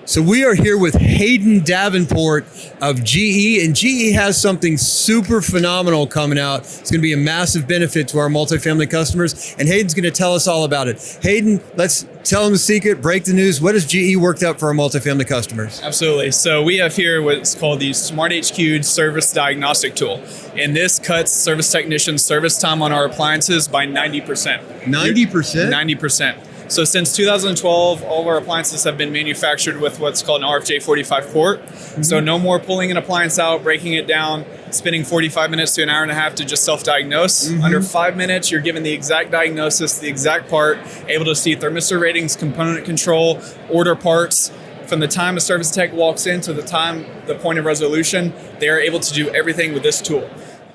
So we are here with Hayden Davenport of GE, and GE has something super phenomenal coming out. It's going to be a massive benefit to our multifamily customers, and Hayden's going to tell us all about it. Hayden, let's tell them the secret, break the news. What has GE worked out for our multifamily customers? Absolutely. So we have here what's called the Smart HQ Service Diagnostic Tool, and this cuts service technicians' service time on our appliances by 90%. 90%? 90%. So since 2012, all of our appliances have been manufactured with what's called an RFJ 45 port. Mm-hmm. So no more pulling an appliance out, breaking it down, spending 45 minutes to an hour and a half to just self-diagnose. Mm-hmm. Under 5 minutes, you're given the exact diagnosis, the exact part, able to see thermistor ratings, component control, order parts. From the time a service tech walks in to the point of resolution, they're able to do everything with this tool.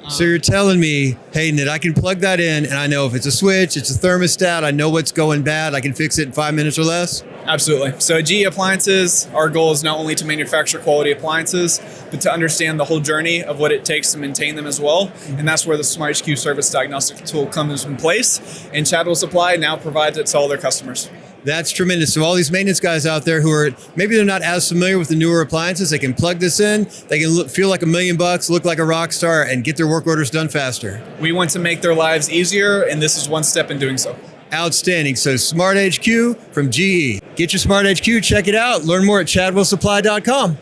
So you're telling me, Hayden, that I can plug that in and I know if it's a switch, it's a thermostat, I know what's going bad, I can fix it in 5 minutes or less? Absolutely. So at GE Appliances, our goal is not only to manufacture quality appliances, but to understand the whole journey of what it takes to maintain them as well. And that's where the Smart HQ Service Diagnostic Tool comes in place. And Chadwell Supply now provides it to all their customers. That's tremendous. So all these maintenance guys out there who are, maybe they're not as familiar with the newer appliances, they can plug this in, they can feel like $1 million, look like a rock star, and get their work orders done faster. We want to make their lives easier, and this is one step in doing so. Outstanding. So Smart HQ from GE. Get your Smart HQ, check it out. Learn more at chadwellsupply.com.